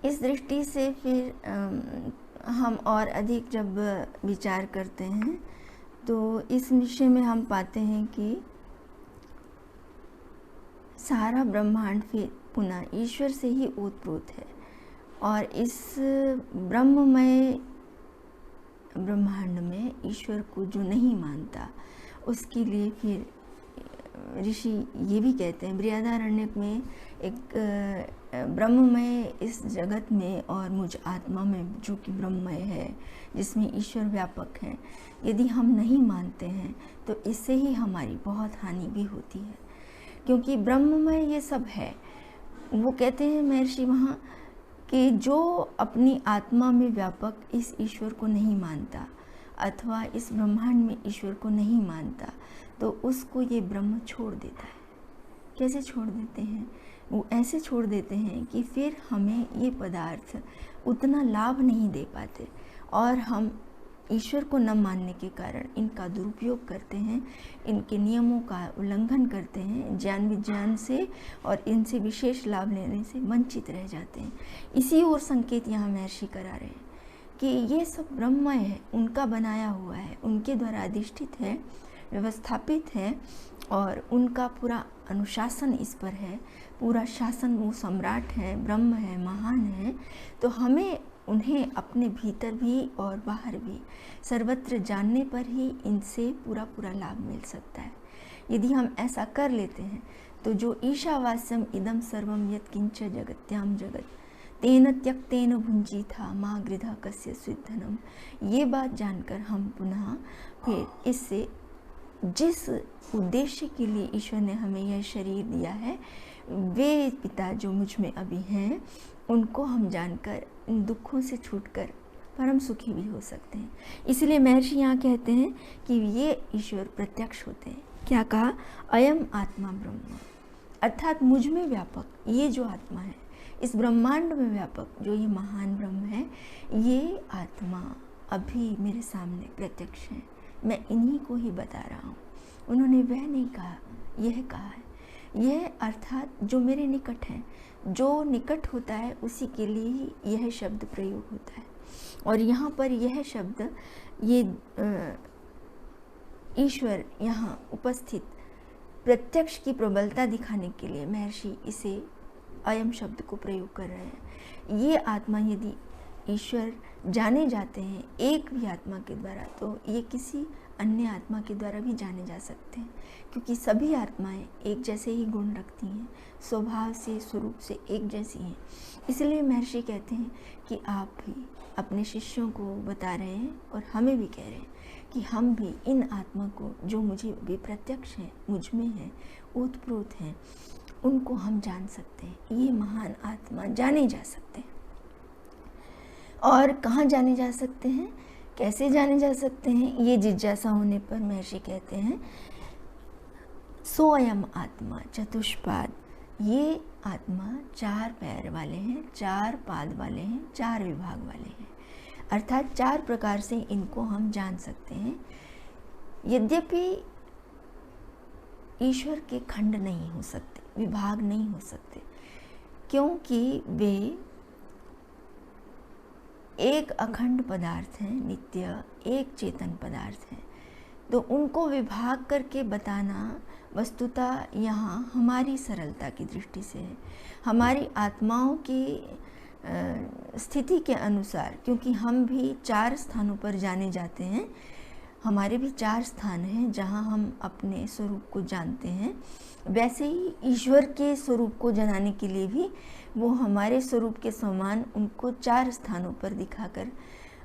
इस दृष्टि से फिर हम और अधिक जब विचार करते हैं तो इस विषय में हम पाते हैं कि सारा ब्रह्मांड फिर पुनः ईश्वर से ही ओतप्रोत है, और इस ब्रह्ममय ब्रह्मांड में ईश्वर को जो नहीं मानता उसके लिए फिर ऋषि ये भी कहते हैं बृहदारण्यक में, एक ब्रह्ममय इस जगत में और मुझ आत्मा में जो कि ब्रह्ममय है, जिसमें ईश्वर व्यापक है, यदि हम नहीं मानते हैं तो इससे ही हमारी बहुत हानि भी होती है, क्योंकि ब्रह्ममय ये सब है। वो कहते हैं महर्षि वहाँ कि जो अपनी आत्मा में व्यापक इस ईश्वर को नहीं मानता अथवा इस ब्रह्मांड में ईश्वर को नहीं मानता, तो उसको ये ब्रह्म छोड़ देता है। कैसे छोड़ देते हैं? वो ऐसे छोड़ देते हैं कि फिर हमें ये पदार्थ उतना लाभ नहीं दे पाते, और हम ईश्वर को न मानने के कारण इनका दुरुपयोग करते हैं, इनके नियमों का उल्लंघन करते हैं, ज्ञान विज्ञान से और इनसे विशेष लाभ लेने से वंचित रह जाते हैं। इसी ओर संकेत यहाँ महर्षि करा रहे हैं कि ये सब ब्रह्ममय है, उनका बनाया हुआ है, उनके द्वारा अधिष्ठित है, व्यवस्थापित है, और उनका पूरा अनुशासन इस पर है, पूरा शासन, वो सम्राट है, ब्रह्म है, महान है। तो हमें उन्हें अपने भीतर भी और बाहर भी सर्वत्र जानने पर ही इनसे पूरा पूरा लाभ मिल सकता है। यदि हम ऐसा कर लेते हैं तो जो ईशावास्यम इदम सर्वम यत्किंच जगत्याम जगत तेन त्यक्तेन भुंजी था माँ गृधा कस्य स्विद्धनम, ये बात जानकर हम पुनः फिर इससे जिस उद्देश्य के लिए ईश्वर ने हमें यह शरीर दिया है, वे पिता जो मुझ में अभी हैं, उनको हम जानकर इन दुखों से छूटकर परम सुखी भी हो सकते हैं। इसलिए महर्षि यहाँ कहते हैं कि ये ईश्वर प्रत्यक्ष होते हैं। क्या कहा? अयम आत्मा ब्रह्म, अर्थात मुझ में व्यापक ये जो आत्मा है, इस ब्रह्मांड में व्यापक जो ये महान ब्रह्म है, ये आत्मा अभी मेरे सामने प्रत्यक्ष है, मैं इन्हीं को ही बता रहा हूँ। उन्होंने वह नहीं कहा, यह कहा है। यह अर्थात जो मेरे निकट है, जो निकट होता है उसी के लिए ही यह शब्द प्रयोग होता है। और यहाँ पर यह शब्द, ये ईश्वर यहाँ उपस्थित प्रत्यक्ष की प्रबलता दिखाने के लिए महर्षि इसे अयम शब्द को प्रयोग कर रहे हैं। ये आत्मा यदि ईश्वर जाने जाते हैं एक भी आत्मा के द्वारा, तो ये किसी अन्य आत्मा के द्वारा भी जाने जा सकते हैं, क्योंकि सभी आत्माएं एक जैसे ही गुण रखती हैं, स्वभाव से, स्वरूप से एक जैसी हैं। इसलिए महर्षि कहते हैं कि आप भी अपने शिष्यों को बता रहे हैं और हमें भी कह रहे हैं कि हम भी इन आत्मा को जो मुझे भी प्रत्यक्ष हैं, मुझ में हैं, ओतप्रोत हैं, उनको हम जान सकते हैं। ये महान आत्मा जाने जा सकते हैं। और कहाँ जाने जा सकते हैं, कैसे जाने जा सकते हैं? ये जिज्ञासा होने पर महर्षि कहते हैं सोयम आत्मा चतुष्पाद, ये आत्मा चार पैर वाले हैं, चार पाद वाले हैं, चार विभाग वाले हैं, अर्थात चार प्रकार से इनको हम जान सकते हैं। यद्यपि ईश्वर के खंड नहीं हो सकते, विभाग नहीं हो सकते, क्योंकि वे एक अखंड पदार्थ हैं, नित्य एक चेतन पदार्थ हैं। तो उनको विभाग करके बताना वस्तुतः यहाँ हमारी सरलता की दृष्टि से है, हमारी आत्माओं की स्थिति के अनुसार, क्योंकि हम भी चार स्थानों पर जाने जाते हैं, हमारे भी चार स्थान हैं जहाँ हम अपने स्वरूप को जानते हैं। वैसे ही ईश्वर के स्वरूप को जनाने के लिए भी वो हमारे स्वरूप के समान उनको चार स्थानों पर दिखाकर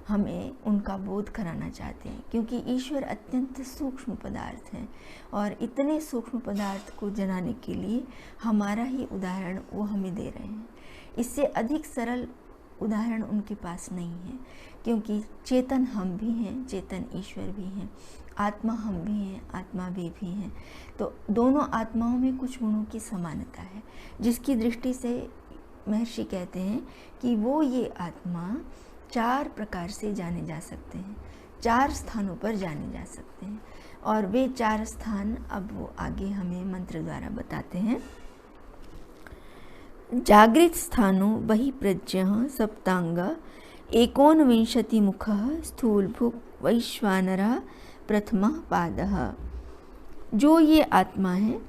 हमें उनका बोध कराना चाहते हैं, क्योंकि ईश्वर अत्यंत सूक्ष्म पदार्थ हैं और इतने सूक्ष्म पदार्थ को जनाने के लिए हमारा ही उदाहरण वो हमें दे रहे हैं। इससे अधिक सरल उदाहरण उनके पास नहीं है, क्योंकि चेतन हम भी हैं, चेतन ईश्वर भी हैं, आत्मा हम भी हैं, आत्मा वे भी हैं। तो दोनों आत्माओं में कुछ गुणों की समानता है, जिसकी दृष्टि से महर्षि कहते हैं कि वो ये आत्मा चार प्रकार से जाने जा सकते हैं, चार स्थानों पर जाने जा सकते हैं। और वे चार स्थान अब वो आगे हमें मंत्र द्वारा बताते हैं। जागृत स्थानो बहिप्रज्ञः सप्तांग एकोनविंशतिमुखः स्थूलभुक् वैश्वानरः प्रथमः पादः। जो ये आत्मा है,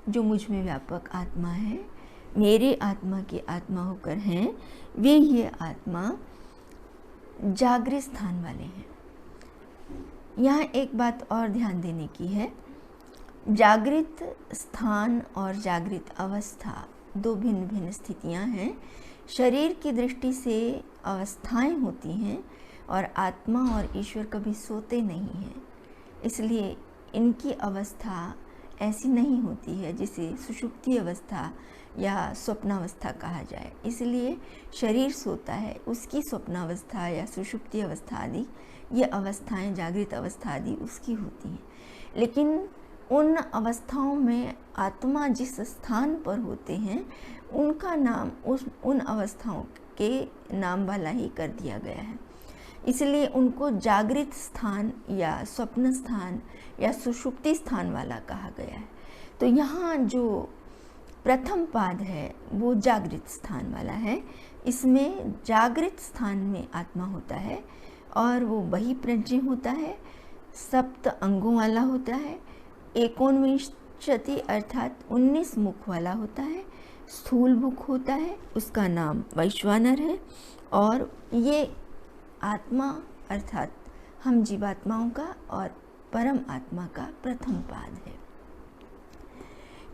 जो मुझ में व्यापक आत्मा है, मेरे आत्मा की आत्मा होकर हैं, वे ये आत्मा जागृत स्थान वाले हैं। यहाँ एक बात और ध्यान देने की है, जागृत स्थान और जागृत अवस्था दो भिन्न भिन्न स्थितियाँ हैं। शरीर की दृष्टि से अवस्थाएं होती हैं और आत्मा और ईश्वर कभी सोते नहीं हैं, इसलिए इनकी अवस्था ऐसी नहीं होती है जिसे सुषुप्ति अवस्था या स्वप्नावस्था कहा जाए। इसलिए शरीर सोता है, उसकी स्वप्नावस्था या सुषुप्ति अवस्था आदि ये अवस्थाएं, जागृत अवस्था आदि उसकी होती हैं। लेकिन उन अवस्थाओं में आत्मा जिस स्थान पर होते हैं उनका नाम उन अवस्थाओं के नाम वाला ही कर दिया गया है, इसलिए उनको जागृत स्थान या स्वप्न स्थान या सुषुप्ति स्थान वाला कहा गया है। तो यहाँ जो प्रथम पाद है वो जागृत स्थान वाला है। इसमें जागृत स्थान में आत्मा होता है और वो बहिप्रज्ञ होता है, सप्त अंगों वाला होता है, एकोनविंशति अर्थात 19 मुख वाला होता है, स्थूल मुख होता है, उसका नाम वैश्वानर है। और ये आत्मा अर्थात हम जीवात्माओं का और परम आत्मा का प्रथम पाद है।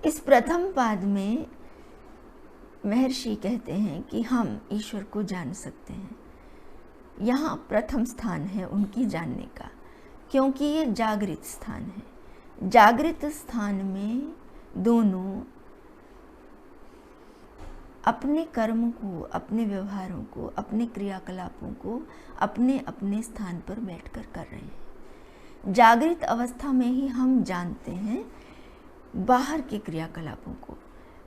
इस प्रथम पाद में महर्षि कहते हैं कि हम ईश्वर को जान सकते हैं। यहाँ प्रथम स्थान है उनकी जानने का, क्योंकि ये जागृत स्थान है। जागृत स्थान में दोनों अपने कर्म को, अपने व्यवहारों को, अपने क्रियाकलापों को अपने अपने स्थान पर बैठकर कर रहे हैं। जागृत अवस्था में ही हम जानते हैं बाहर के क्रियाकलापों को,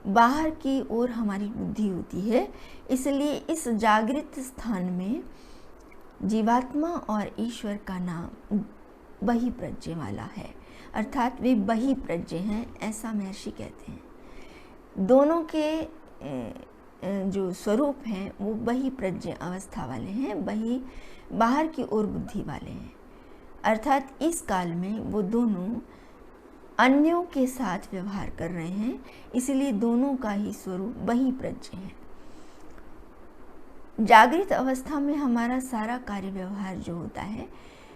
बाहर की ओर हमारी बुद्धि होती है। इसलिए इस जागृत स्थान में जीवात्मा और ईश्वर का नाम बहिप्रज्ञ वाला है, अर्थात वे बहिप्रज्ञ हैं, ऐसा महर्षि कहते हैं। दोनों के जो स्वरूप हैं वो बहिप्रज्ञ अवस्था वाले हैं, बाहर की ओर बुद्धि वाले हैं। अर्थात इस काल में वो दोनों अन्यों के साथ व्यवहार कर रहे हैं, इसलिए दोनों का ही स्वरूप बहिप्रज्ञ है। जागृत अवस्था में हमारा सारा कार्य व्यवहार जो होता है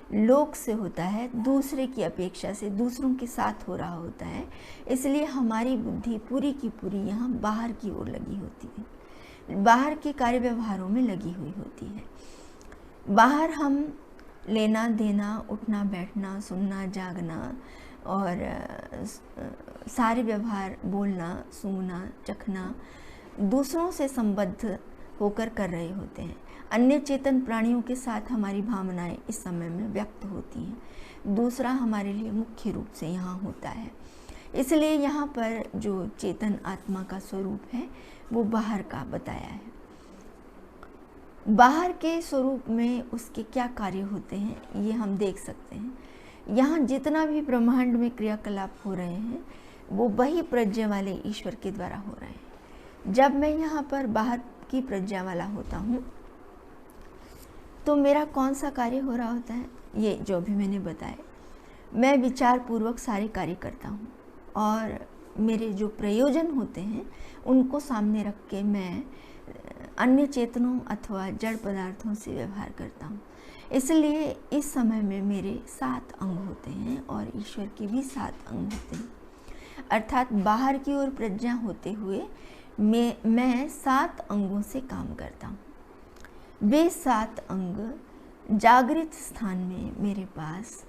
लोक से होता है, दूसरे की अपेक्षा से दूसरों के साथ हो रहा होता है, इसलिए हमारी बुद्धि पूरी की पूरी यहाँ बाहर की ओर लगी होती है, बाहर के कार्य व्यवहारों में लगी हुई होती है। बाहर हम लेना देना, उठना बैठना, सुनना जागना और सारे व्यवहार, बोलना सूंघना चखना दूसरों से संबद्ध होकर कर रहे होते हैं। अन्य चेतन प्राणियों के साथ हमारी भावनाएं इस समय में व्यक्त होती हैं। दूसरा हमारे लिए मुख्य रूप से यहाँ होता है, इसलिए यहाँ पर जो चेतन आत्मा का स्वरूप है वो बाहर का बताया है। बाहर के स्वरूप में उसके क्या कार्य होते हैं ये हम देख सकते हैं। यहाँ जितना भी ब्रह्मांड में क्रियाकलाप हो रहे हैं वो बहिप्रज्ञ वाले ईश्वर के द्वारा हो रहे हैं। जब मैं यहाँ पर बाहर की प्रज्ञा वाला होता हूँ तो मेरा कौन सा कार्य हो रहा होता है, ये जो भी मैंने बताया, मैं विचार पूर्वक सारे कार्य करता हूँ और मेरे जो प्रयोजन होते हैं उनको सामने रख के मैं अन्य चेतनों अथवा जड़ पदार्थों से व्यवहार करता हूँ। इसलिए इस समय में मेरे 7 अंग होते हैं और ईश्वर के भी 7 अंग होते हैं। अर्थात बाहर की ओर प्रज्ञा होते हुए मैं 7 अंगों से काम करता हूँ। वे 7 अंग जागृत स्थान में मेरे पास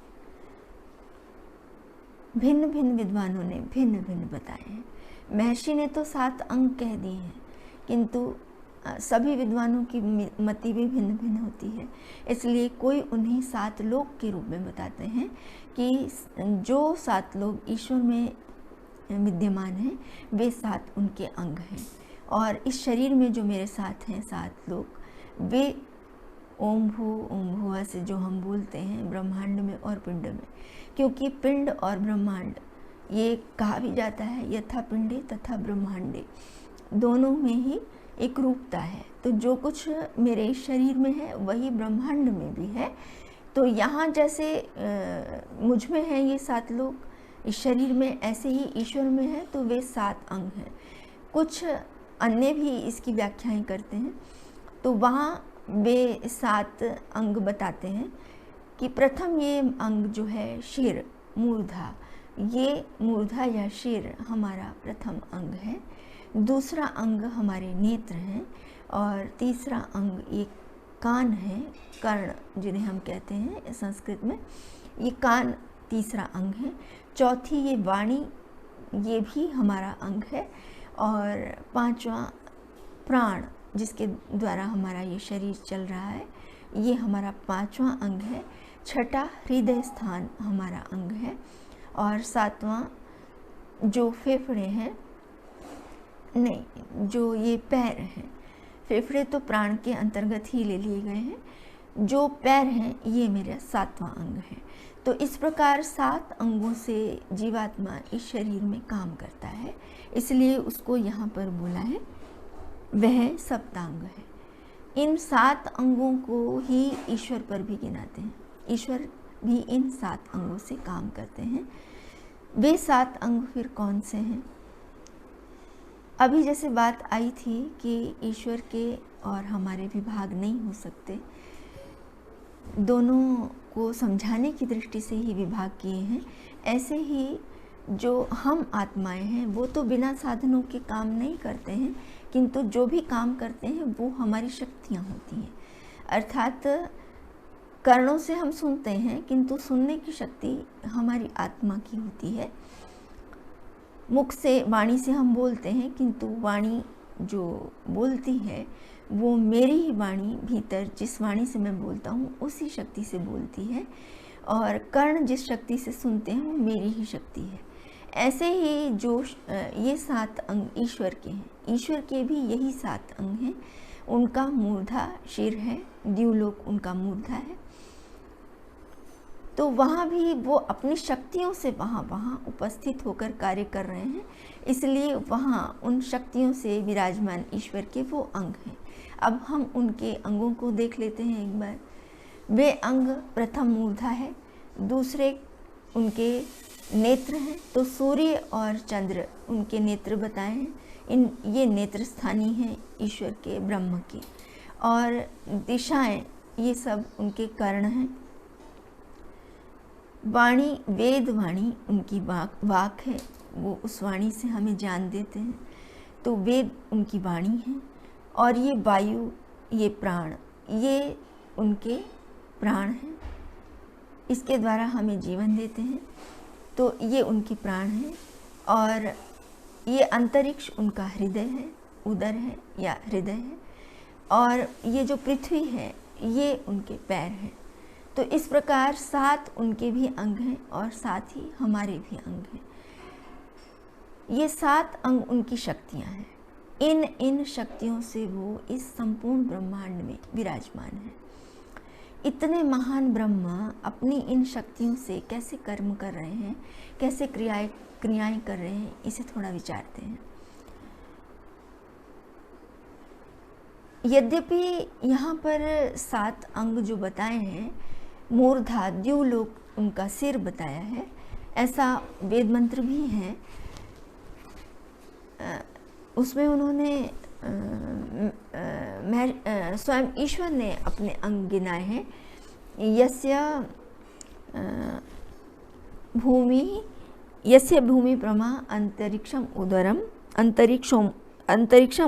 भिन्न भिन्न विद्वानों ने भिन्न भिन्न बताए हैं। महर्षि ने तो 7 अंग कह दिए हैं, किंतु सभी विद्वानों की मति भी भिन्न भिन्न होती है, इसलिए कोई उन्हें 7 लोक के रूप में बताते हैं कि जो 7 लोग ईश्वर में विद्यमान हैं वे 7 उनके अंग हैं। और इस शरीर में जो मेरे साथ हैं 7 लोग, वे ओम भुवा से जो हम बोलते हैं ब्रह्मांड में और पिंड में, क्योंकि पिंड और ब्रह्मांड ये कहा भी जाता है यथा पिंडे तथा ब्रह्मांडे, दोनों में ही एक रूपता है। तो जो कुछ मेरे शरीर में है वही ब्रह्मांड में भी है। तो यहाँ जैसे मुझ में है ये 7 लोक, इस शरीर में, ऐसे ही ईश्वर में है तो वे 7 अंग हैं। कुछ अन्य भी इसकी व्याख्याएं करते हैं, तो वहाँ वे 7 अंग बताते हैं कि प्रथम ये अंग जो है शिर, मूर्धा, ये मूर्धा या शिर हमारा प्रथम अंग है। दूसरा अंग हमारे नेत्र हैं, और तीसरा अंग ये कान है, कर्ण जिन्हें हम कहते हैं संस्कृत में, ये कान तीसरा अंग है। चौथी ये वाणी, ये भी हमारा अंग है। और पांचवा प्राण, जिसके द्वारा हमारा ये शरीर चल रहा है, ये हमारा 5वां अंग है। छठा हृदय स्थान हमारा अंग है। और 7वां जो फेफड़े हैं, नहीं, जो ये पैर हैं, फेफड़े तो प्राण के अंतर्गत ही ले लिए गए हैं, जो पैर हैं ये मेरा 7वां अंग है। तो इस प्रकार 7 अंगों से जीवात्मा इस शरीर में काम करता है, इसलिए उसको यहाँ पर बोला है वह सप्तांग है। इन 7 अंगों को ही ईश्वर पर भी गिनाते हैं। ईश्वर भी इन 7 अंगों से काम करते हैं। वे 7 अंग फिर कौन से हैं? अभी जैसे बात आई थी कि ईश्वर के और हमारे विभाग नहीं हो सकते, दोनों को समझाने की दृष्टि से ही विभाग किए हैं। ऐसे ही जो हम आत्माएं हैं वो तो बिना साधनों के काम नहीं करते हैं, किंतु जो भी काम करते हैं वो हमारी शक्तियां होती हैं। अर्थात कर्णों से हम सुनते हैं, किंतु सुनने की शक्ति हमारी आत्मा की होती है। मुख से, वाणी से हम बोलते हैं, किंतु वाणी जो बोलती है वो मेरी ही वाणी भीतर, जिस वाणी से मैं बोलता हूँ उसी शक्ति से बोलती है, और कर्ण जिस शक्ति से सुनते हैं वो मेरी ही शक्ति है। ऐसे ही जो ये 7 अंग ईश्वर के हैं, ईश्वर के भी यही 7 अंग हैं। उनका मूर्धा शिर है, द्युलोक उनका मूर्धा है। तो वहाँ भी वो अपनी शक्तियों से वहाँ उपस्थित होकर कार्य कर रहे हैं, इसलिए वहाँ उन शक्तियों से विराजमान ईश्वर के वो अंग हैं। अब हम उनके अंगों को देख लेते हैं एक बार। वे अंग, प्रथम मूर्धा है, दूसरे उनके नेत्र हैं। तो सूर्य और चंद्र उनके नेत्र बताए हैं। ये नेत्र स्थानीय हैं ईश्वर के, ब्रह्म के। और दिशाएं, ये सब उनके कर्ण हैं। वाणी, वेद वाणी उनकी वाक है, वो उस वाणी से हमें ज्ञान देते हैं, तो वेद उनकी वाणी है। और ये वायु, ये प्राण, ये उनके प्राण हैं, इसके द्वारा हमें जीवन देते हैं, तो ये उनकी प्राण हैं। और ये अंतरिक्ष उनका हृदय है, उदर है या हृदय है। और ये जो पृथ्वी है ये उनके पैर हैं। तो इस प्रकार 7 उनके भी अंग हैं और साथ ही हमारे भी अंग हैं। ये 7 अंग उनकी शक्तियां हैं। इन शक्तियों से वो इस संपूर्ण ब्रह्मांड में विराजमान है। इतने महान ब्रह्मा अपनी इन शक्तियों से कैसे कर्म कर रहे हैं, कैसे क्रियाएं कर रहे हैं, इसे थोड़ा विचारते हैं। यद्यपि यहाँ पर 7 अंग जो बताए हैं, मूर्धा, द्युलोक उनका सिर बताया है, ऐसा वेद मंत्र भी है। उसमें उन्होंने स्वयं ईश्वर ने अपने अंग गिनाए हैं। यस्य भूमि प्रमा अंतरिक्षम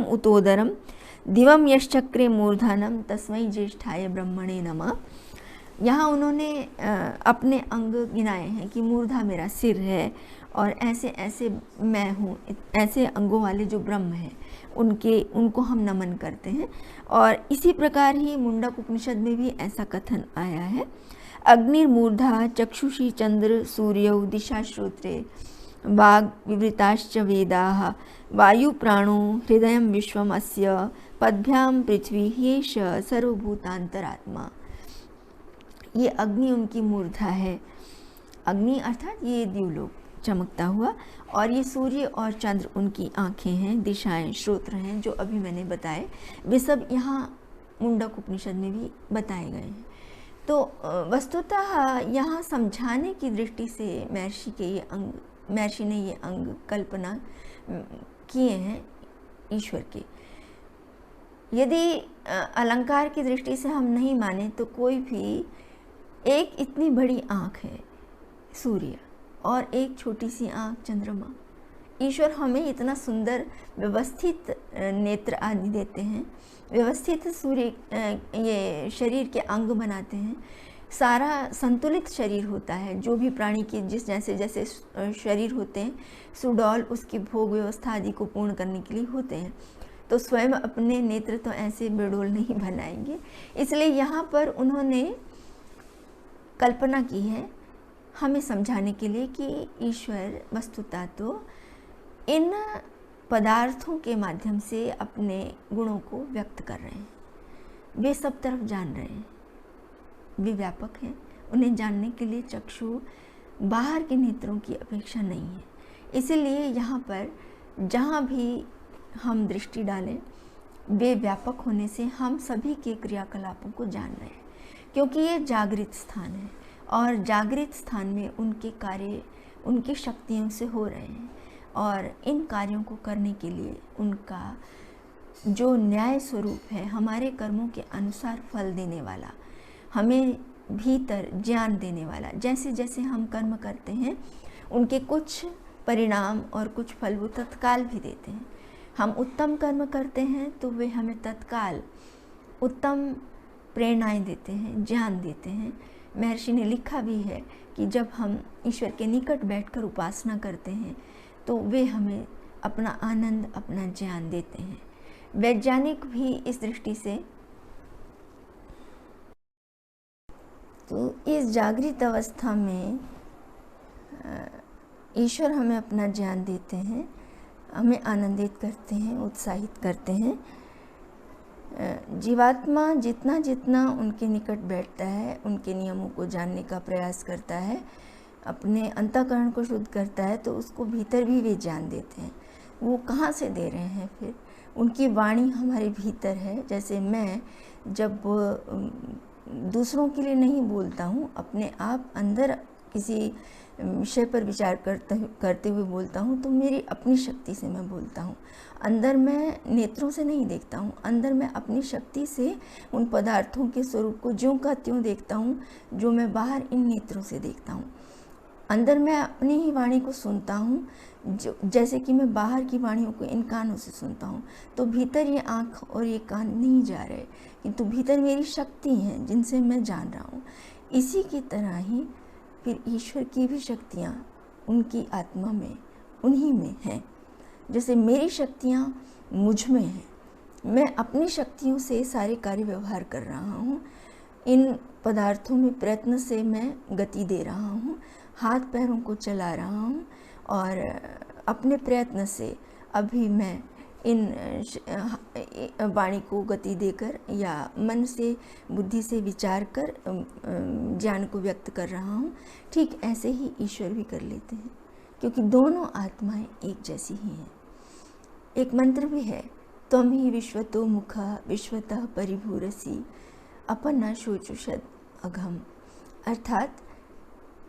उतोदरम दिवम यश्चक्रे मूर्धानम तस्मै ज्येष्ठाय ब्रह्मणे नमः। यहाँ उन्होंने अपने अंग गिनाए हैं कि मूर्धा मेरा सिर है, और ऐसे ऐसे मैं हूँ, ऐसे अंगों वाले जो ब्रह्म हैं उनको हम नमन करते हैं। और इसी प्रकार ही मुंडक उपनिषद में भी ऐसा कथन आया है। अग्निर्मूर्धा चक्षुषी चंद्र सूर्यौ दिशा श्रोत्रे वाग् विवृताश्च वेदाः वायु प्राणो हृदय विश्वम अस्य पद्भ्याम पृथ्वी ह्येष सर्वभूतांतरात्मा। ये अग्नि उनकी मूर्धा है। अग्नि अर्थात ये द्युलोक, चमकता हुआ। और ये सूर्य और चंद्र उनकी आँखें हैं, दिशाएं, श्रोत्र हैं, जो अभी मैंने बताए, वे सब यहाँ मुंडक उपनिषद में भी बताए गए हैं। तो वस्तुतः यहाँ समझाने की दृष्टि से महर्षि ने ये अंग कल्पना किए हैं ईश्वर के। यदि अलंकार की दृष्टि से हम नहीं माने तो कोई भी, एक इतनी बड़ी आँख है सूर्य और एक छोटी सी आँख चंद्रमा, ईश्वर हमें इतना सुंदर व्यवस्थित नेत्र आदि देते हैं, व्यवस्थित सूर्य ये शरीर के अंग बनाते हैं, सारा संतुलित शरीर होता है। जो भी प्राणी के जैसे जैसे शरीर होते हैं, सुडौल उसकी भोग व्यवस्था आदि को पूर्ण करने के लिए होते हैं। तो स्वयं अपने नेत्र तो ऐसे बेडोल नहीं बनाएंगे, इसलिए यहाँ पर उन्होंने कल्पना की है हमें समझाने के लिए कि ईश्वर वस्तुतः तो इन पदार्थों के माध्यम से अपने गुणों को व्यक्त कर रहे हैं। वे सब तरफ जान रहे हैं, वे व्यापक हैं। उन्हें जानने के लिए चक्षु बाहर के नेत्रों की अपेक्षा नहीं है। इसीलिए यहाँ पर जहाँ भी हम दृष्टि डालें, वे व्यापक होने से हम सभी के क्रियाकलापों को जान रहे हैं, क्योंकि ये जागृत स्थान है और जागृत स्थान में उनके कार्य उनकी शक्तियों से हो रहे हैं। और इन कार्यों को करने के लिए उनका जो न्याय स्वरूप है, हमारे कर्मों के अनुसार फल देने वाला, हमें भीतर ज्ञान देने वाला, जैसे जैसे हम कर्म करते हैं उनके कुछ परिणाम और कुछ फल वो तत्काल भी देते हैं। हम उत्तम कर्म करते हैं तो वे हमें तत्काल उत्तम प्रेरणाएं देते हैं, ज्ञान देते हैं। महर्षि ने लिखा भी है कि जब हम ईश्वर के निकट बैठकर उपासना करते हैं तो वे हमें अपना आनंद, अपना ज्ञान देते हैं। वैज्ञानिक भी इस दृष्टि से, तो इस जागृत अवस्था में ईश्वर हमें अपना ज्ञान देते हैं, हमें आनंदित करते हैं, उत्साहित करते हैं। जीवात्मा जितना जितना उनके निकट बैठता है, उनके नियमों को जानने का प्रयास करता है, अपने अंतःकरण को शुद्ध करता है, तो उसको भीतर भी वे ज्ञान देते हैं। वो कहाँ से दे रहे हैं? फिर उनकी वाणी हमारे भीतर है। जैसे मैं जब दूसरों के लिए नहीं बोलता हूँ, अपने आप अंदर किसी विषय पर विचार करते हुए बोलता हूँ, तो मेरी अपनी शक्ति से मैं बोलता हूँ। अंदर मैं नेत्रों से नहीं देखता हूँ, अंदर मैं अपनी शक्ति से उन पदार्थों के स्वरूप को ज्यों का त्यों देखता हूँ, जो मैं बाहर इन नेत्रों से देखता हूँ। अंदर मैं अपनी ही वाणी को सुनता हूँ, जो जैसे कि मैं बाहर की वाणियों को इन कानों से सुनता हूँ। तो भीतर ये आँख और ये कान नहीं जा रहे, किंतु भीतर मेरी शक्ति हैं जिनसे मैं जान रहा हूँ। इसी की तरह ही फिर ईश्वर की भी शक्तियाँ उनकी आत्मा में, उन्हीं में हैं। जैसे मेरी शक्तियाँ मुझ में हैं, मैं अपनी शक्तियों से सारे कार्य व्यवहार कर रहा हूँ। इन पदार्थों में प्रयत्न से मैं गति दे रहा हूँ, हाथ पैरों को चला रहा हूँ, और अपने प्रयत्न से अभी मैं इन वाणी को गति देकर या मन से, बुद्धि से विचार कर ज्ञान को व्यक्त कर रहा हूँ। ठीक ऐसे ही ईश्वर भी कर लेते हैं, क्योंकि दोनों आत्माएं एक जैसी ही हैं। एक मंत्र भी है, त्वं ही विश्वतो मुखः विश्वतः परिभूरसि अपन्ना शोचुषद अघम, अर्थात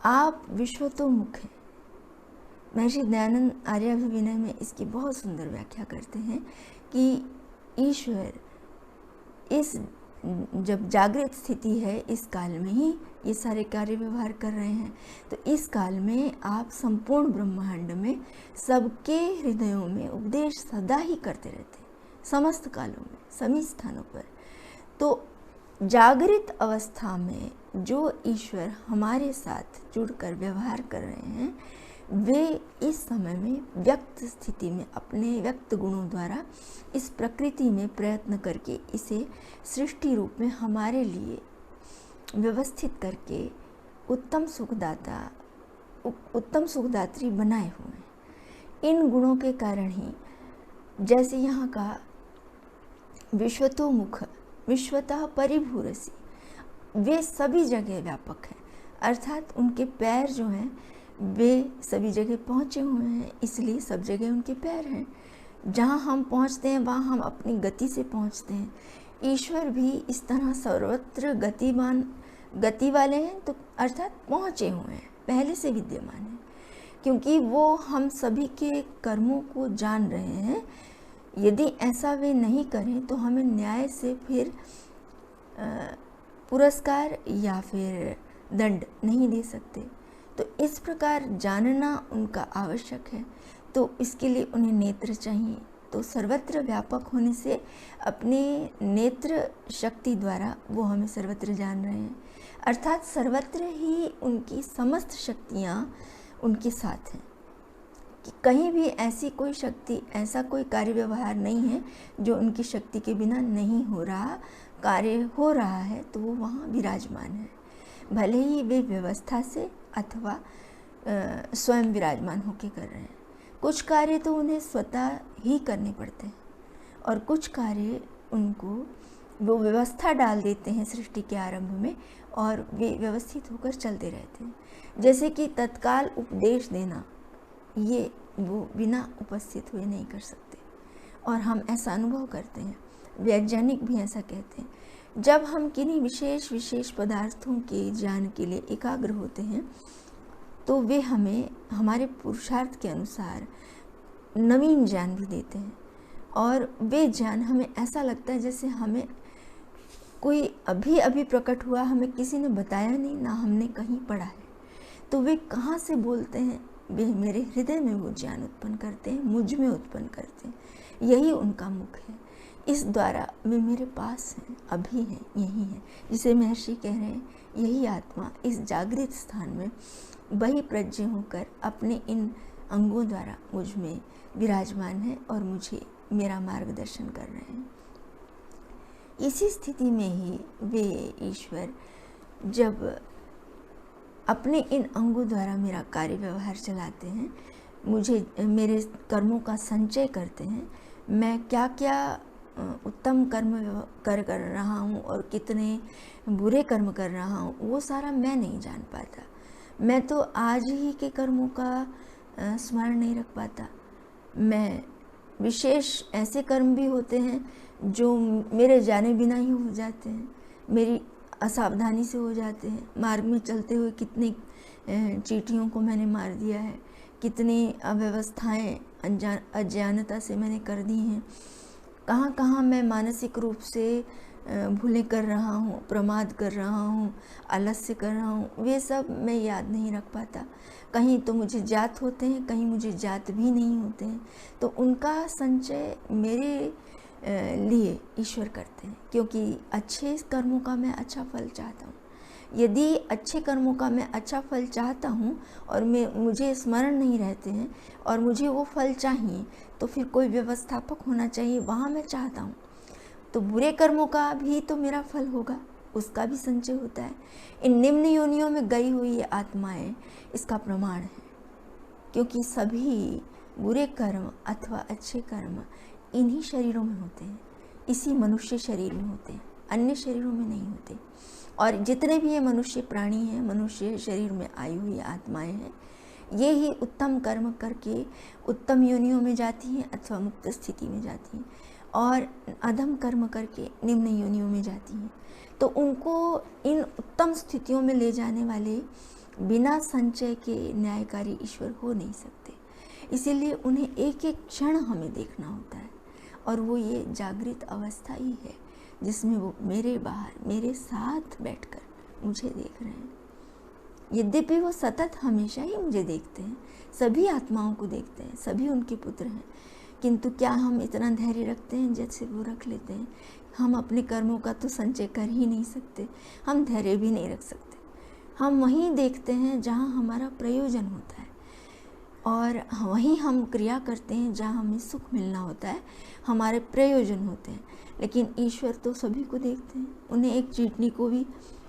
आप विश्वतोमुख हैं। महर्षि दयानंद आर्याभिविनय में इसकी बहुत सुंदर व्याख्या करते हैं कि ईश्वर इस जब जागृत स्थिति है, इस काल में ही ये सारे कार्य व्यवहार कर रहे हैं। तो इस काल में आप संपूर्ण ब्रह्मांड में सबके हृदयों में उपदेश सदा ही करते रहते हैं, समस्त कालों में, सभी स्थानों पर। तो जागृत अवस्था में जो ईश्वर हमारे साथ जुड़कर व्यवहार कर रहे हैं, वे इस समय में व्यक्त स्थिति में अपने व्यक्त गुणों द्वारा इस प्रकृति में प्रयत्न करके इसे सृष्टि रूप में हमारे लिए व्यवस्थित करके उत्तम सुखदात्री बनाए हुए हैं। इन गुणों के कारण ही, जैसे यहाँ का विश्वतोमुख, विश्वतः परिभूरसि, वे सभी जगह व्यापक हैं। अर्थात उनके पैर जो हैं वे सभी जगह पहुँचे हुए हैं, इसलिए सब जगह उनके पैर हैं। जहाँ हम पहुँचते हैं वहाँ हम अपनी गति से पहुँचते हैं। ईश्वर भी इस तरह सर्वत्र गति वाले हैं, तो अर्थात पहुँचे हुए हैं, पहले से विद्यमान हैं, क्योंकि वो हम सभी के कर्मों को जान रहे हैं। यदि ऐसा वे नहीं करें तो हमें न्याय से फिर पुरस्कार या फिर दंड नहीं दे सकते। तो इस प्रकार जानना उनका आवश्यक है, तो इसके लिए उन्हें नेत्र चाहिए। तो सर्वत्र व्यापक होने से अपने नेत्र शक्ति द्वारा वो हमें सर्वत्र जान रहे हैं, अर्थात सर्वत्र ही उनकी समस्त शक्तियाँ उनके साथ हैं कि कहीं भी ऐसी कोई शक्ति, ऐसा कोई कार्य व्यवहार नहीं है जो उनकी शक्ति के बिना नहीं हो रहा। कार्य हो रहा है तो वो वहाँ विराजमान है, भले ही वे व्यवस्था से अथवा स्वयं विराजमान होकर कर रहे हैं। कुछ कार्य तो उन्हें स्वतः ही करने पड़ते हैं और कुछ कार्य उनको वो व्यवस्था डाल देते हैं सृष्टि के आरंभ में, और वे व्यवस्थित होकर चलते रहते हैं। जैसे कि तत्काल उपदेश देना, ये वो बिना उपस्थित हुए नहीं कर सकते, और हम ऐसा अनुभव करते हैं। वैज्ञानिक भी ऐसा कहते हैं। जब हम किन्हीं विशेष पदार्थों के ज्ञान के लिए एकाग्र होते हैं तो वे हमें हमारे पुरुषार्थ के अनुसार नवीन ज्ञान भी देते हैं, और वे ज्ञान हमें ऐसा लगता है जैसे हमें कोई अभी प्रकट हुआ, हमें किसी ने बताया नहीं, ना हमने कहीं पढ़ा है। तो वे कहाँ से बोलते हैं? वे मेरे हृदय में वो ज्ञान उत्पन्न करते हैं, मुझ में उत्पन्न करते हैं। यही उनका मुख है। इस द्वारा वे मेरे पास हैं, अभी हैं, यही हैं। जिसे महर्षि कह रहे हैं, यही आत्मा इस जागृत स्थान में वही प्रज्ञ होकर अपने इन अंगों द्वारा मुझ में विराजमान है और मुझे मेरा मार्गदर्शन कर रहे हैं। इसी स्थिति में ही वे ईश्वर जब अपने इन अंगों द्वारा मेरा कार्य व्यवहार चलाते हैं, मुझे मेरे कर्मों का संचय करते हैं, मैं क्या क्या उत्तम कर्म कर रहा हूँ और कितने बुरे कर्म कर रहा हूँ, वो सारा मैं नहीं जान पाता। मैं तो आज ही के कर्मों का स्मरण नहीं रख पाता। मैं विशेष ऐसे कर्म भी होते हैं जो मेरे जाने बिना ही हो जाते हैं, मेरी असावधानी से हो जाते हैं। मार्ग में चलते हुए कितनी चींटियों को मैंने मार दिया है, कितनी अव्यवस्थाएं अज्ञानता से मैंने कर दी हैं, कहाँ कहाँ मैं मानसिक रूप से भूलें कर रहा हूँ, प्रमाद कर रहा हूँ, आलस्य कर रहा हूँ, वे सब मैं याद नहीं रख पाता। कहीं तो मुझे ज्ञात होते हैं, कहीं मुझे ज्ञात भी नहीं होते हैं। तो उनका संचय मेरे लिए ईश्वर करते हैं, क्योंकि अच्छे कर्मों का मैं अच्छा फल चाहता हूँ। यदि अच्छे कर्मों का मैं अच्छा फल चाहता हूँ और मुझे स्मरण नहीं रहते हैं और मुझे वो फल चाहिए, तो फिर कोई व्यवस्थापक होना चाहिए, वहाँ मैं चाहता हूँ। तो बुरे कर्मों का भी तो मेरा फल होगा, उसका भी संचय होता है। इन निम्न योनियों में गई हुई ये आत्माएं इसका प्रमाण है, क्योंकि सभी बुरे कर्म अथवा अच्छे कर्म इन्हीं शरीरों में होते हैं, इसी मनुष्य शरीर में होते हैं, अन्य शरीरों में नहीं होते। और जितने भी ये मनुष्य प्राणी हैं, मनुष्य शरीर में आई हुई आत्माएं हैं, ये ही उत्तम कर्म करके उत्तम योनियों में जाती हैं अथवा मुक्त स्थिति में जाती हैं, और अधम कर्म करके निम्न योनियों में जाती हैं। तो उनको इन उत्तम स्थितियों में ले जाने वाले बिना संचय के न्यायकारी ईश्वर हो नहीं सकते। इसीलिए उन्हें एक एक क्षण हमें देखना होता है, और वो ये जागृत अवस्था ही है जिसमें वो मेरे बाहर मेरे साथ बैठकर मुझे देख रहे हैं। यद्यपि वो सतत हमेशा ही मुझे देखते हैं, सभी आत्माओं को देखते हैं, सभी उनके पुत्र हैं, किंतु क्या हम इतना धैर्य रखते हैं जैसे वो रख लेते हैं? हम अपने कर्मों का तो संचय कर ही नहीं सकते, हम धैर्य भी नहीं रख सकते। हम वहीं देखते हैं जहाँ हमारा प्रयोजन होता है, और वहीं हम क्रिया करते हैं जहाँ हमें सुख मिलना होता है, हमारे प्रयोजन होते हैं। लेकिन ईश्वर तो सभी को देखते हैं, उन्हें एक चींटी को भी,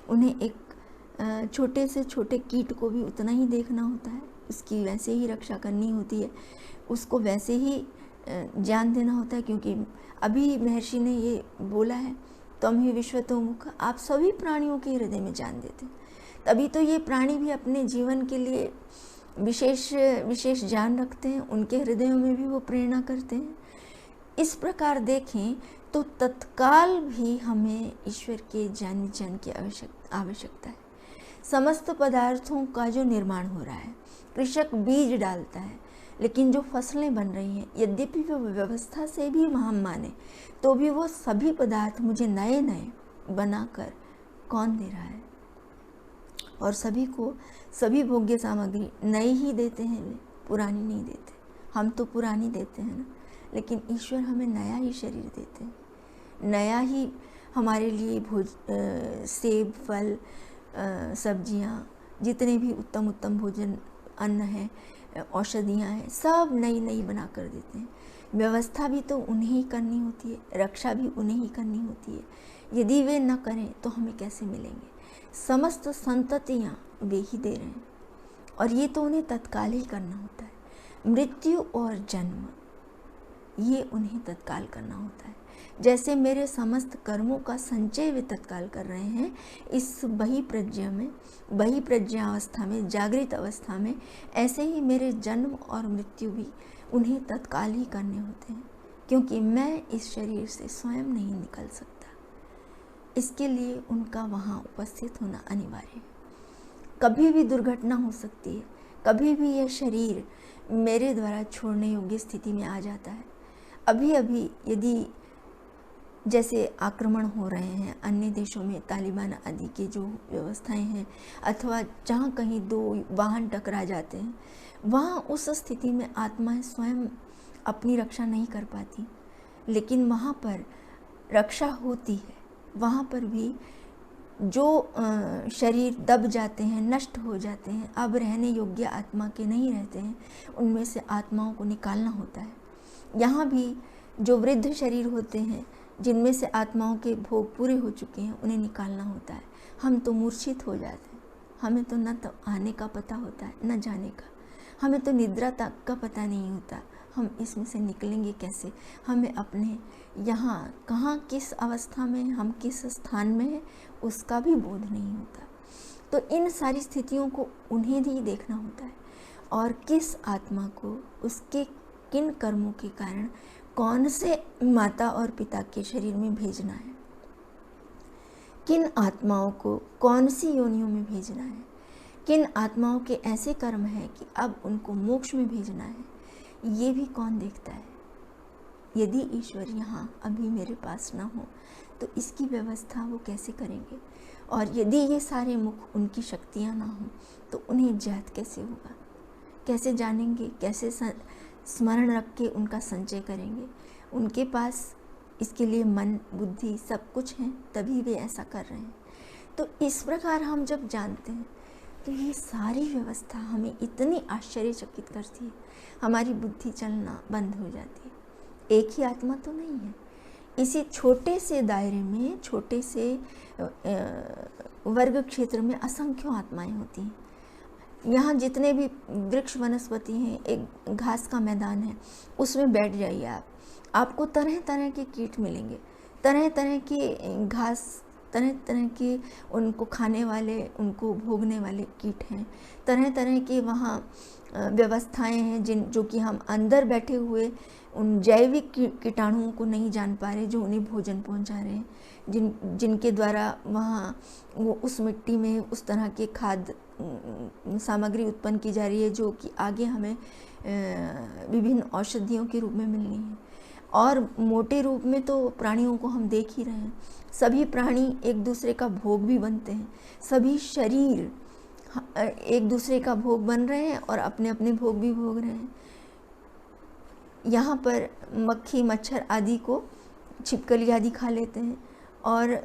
उन्हें एक छोटे से छोटे कीट को भी उतना ही देखना होता है, उसकी वैसे ही रक्षा करनी होती है, उसको वैसे ही ज्ञान देना होता है। क्योंकि अभी महर्षि ने ये बोला है, तुम ही विश्वतोमुख, आप सभी प्राणियों के हृदय में ज्ञान देते हैं। तभी तो ये प्राणी भी अपने जीवन के लिए विशेष विशेष ज्ञान रखते हैं, उनके हृदयों में भी वो प्रेरणा करते हैं। इस प्रकार देखें तो तत्काल भी हमें ईश्वर के ज्ञान विज्ञान की आवश्यकता है। समस्त पदार्थों का जो निर्माण हो रहा है, कृषक बीज डालता है, लेकिन जो फसलें बन रही हैं, यद्यपि वो व्यवस्था से भी हम माने तो भी वो सभी पदार्थ मुझे नए नए बनाकर कौन दे रहा है? और सभी को सभी भोग्य सामग्री नई ही देते हैं, वे पुरानी नहीं देते। हम तो पुरानी देते हैं ना, लेकिन ईश्वर हमें नया ही शरीर देते हैं, नया ही हमारे लिए सेब, फल, सब्जियां, जितने भी उत्तम उत्तम भोजन, अन्न है, औषधियाँ हैं, सब नई नई बना कर देते हैं। व्यवस्था भी तो उन्हें ही करनी होती है, रक्षा भी उन्हें ही करनी होती है। यदि वे न करें तो हमें कैसे मिलेंगे? समस्त संततियाँ वे ही दे रहे हैं, और ये तो उन्हें तत्काल ही करना होता है। मृत्यु और जन्म ये उन्हें तत्काल करना होता है। जैसे मेरे समस्त कर्मों का संचय वे तत्काल कर रहे हैं, इस बही प्रज्ञा अवस्था में, जागृत अवस्था में, ऐसे ही मेरे जन्म और मृत्यु भी उन्हें तत्काल ही करने होते हैं, क्योंकि मैं इस शरीर से स्वयं नहीं निकल सकता। इसके लिए उनका वहाँ उपस्थित होना अनिवार्य है। कभी भी दुर्घटना हो सकती है, कभी भी यह शरीर मेरे द्वारा छोड़ने योग्य स्थिति में आ जाता है। अभी अभी यदि जैसे आक्रमण हो रहे हैं अन्य देशों में, तालिबान आदि के जो व्यवस्थाएं हैं, अथवा जहाँ कहीं दो वाहन टकरा जाते हैं, वहाँ उस स्थिति में आत्माएं स्वयं अपनी रक्षा नहीं कर पाती, लेकिन वहाँ पर रक्षा होती है। वहाँ पर भी जो शरीर दब जाते हैं, नष्ट हो जाते हैं, अब रहने योग्य आत्मा के नहीं रहते हैं, उनमें से आत्माओं को निकालना होता है। यहाँ भी जो वृद्ध शरीर होते हैं, जिनमें से आत्माओं के भोग पूरे हो चुके हैं, उन्हें निकालना होता है। हम तो मूर्छित हो जाते हैं, हमें तो न तो आने का पता होता है न जाने का, हमें तो निद्रा तक का पता नहीं होता। हम इसमें से निकलेंगे कैसे? हमें अपने यहाँ कहाँ किस अवस्था में, हम किस स्थान में हैं, उसका भी बोध नहीं होता। तो इन सारी स्थितियों को उन्हें ही देखना होता है, और किस आत्मा को उसके किन कर्मों के कारण कौन से माता और पिता के शरीर में भेजना है, किन आत्माओं को कौन सी योनियों में भेजना है, किन आत्माओं के ऐसे कर्म हैं कि अब उनको मोक्ष में भेजना है, ये भी कौन देखता है? यदि ईश्वर यहाँ अभी मेरे पास ना हो तो इसकी व्यवस्था वो कैसे करेंगे? और यदि ये सारे मुख उनकी शक्तियाँ ना हों तो उन्हें ज्ञात कैसे होगा? कैसे जानेंगे? कैसे स्मरण रख के उनका संचय करेंगे? उनके पास इसके लिए मन, बुद्धि सब कुछ है, तभी वे ऐसा कर रहे हैं। तो इस प्रकार हम जब जानते हैं तो ये सारी व्यवस्था हमें इतनी आश्चर्यचकित करती है, हमारी बुद्धि चलना बंद हो जाती है। एक ही आत्मा तो नहीं है, इसी छोटे से दायरे में, छोटे से वर्ग क्षेत्र में असंख्यों आत्माएं होती हैं। यहाँ जितने भी वृक्ष वनस्पति हैं, एक घास का मैदान है, उसमें बैठ जाइए आप, आपको तरह तरह के कीट मिलेंगे, तरह तरह के घास, तरह तरह के उनको खाने वाले, उनको भोगने वाले कीट हैं, तरह तरह के वहाँ व्यवस्थाएं हैं जो कि हम अंदर बैठे हुए उन जैविक कीटाणुओं को नहीं जान पा रहे, जो उन्हें भोजन पहुंचा रहे हैं, जिनके द्वारा वहाँ वो उस मिट्टी में उस तरह के खाद्य सामग्री उत्पन्न की जा रही है जो कि आगे हमें विभिन्न औषधियों के रूप में मिलनी है। और मोटे रूप में तो प्राणियों को हम देख ही रहे हैं, सभी प्राणी एक दूसरे का भोग भी बनते हैं, सभी शरीर एक दूसरे का भोग बन रहे हैं और अपने अपने भोग भी भोग रहे हैं। यहाँ पर मक्खी, मच्छर आदि को छिपकली आदि खा लेते हैं, और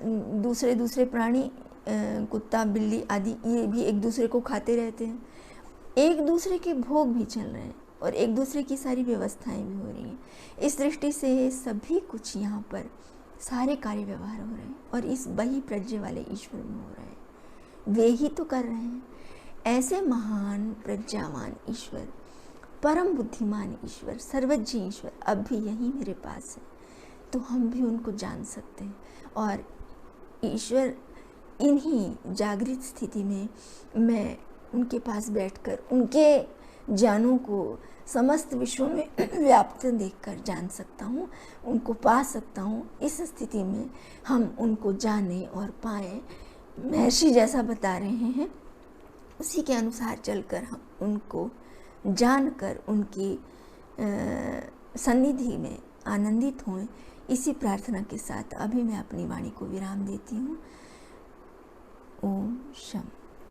दूसरे प्राणी, कुत्ता, बिल्ली आदि, ये भी एक दूसरे को खाते रहते हैं। एक दूसरे के भोग भी चल रहे हैं और एक दूसरे की सारी व्यवस्थाएं भी हो रही हैं। इस दृष्टि से सभी कुछ यहाँ पर सारे कार्य व्यवहार हो रहे हैं और इस बही प्रज्ञा वाले ईश्वर में हो रहे हैं, वे ही तो कर रहे हैं। ऐसे महान प्रज्ञावान ईश्वर, परम बुद्धिमान ईश्वर, सर्वज्ञ ईश्वर अब भी यहीं मेरे पास है, तो हम भी उनको जान सकते हैं। और ईश्वर इन्हीं जागृत स्थिति में मैं उनके पास बैठकर उनके ज्ञानों को समस्त विश्व में व्याप्त देखकर जान सकता हूँ, उनको पा सकता हूँ। इस स्थिति में हम उनको जाने और पाएं। महर्षि जैसा बता रहे हैं उसी के अनुसार चलकर हम उनको जानकर उनकी सन्निधि में आनंदित हों। इसी प्रार्थना के साथ अभी मैं अपनी वाणी को विराम देती हूँ। ओम शम।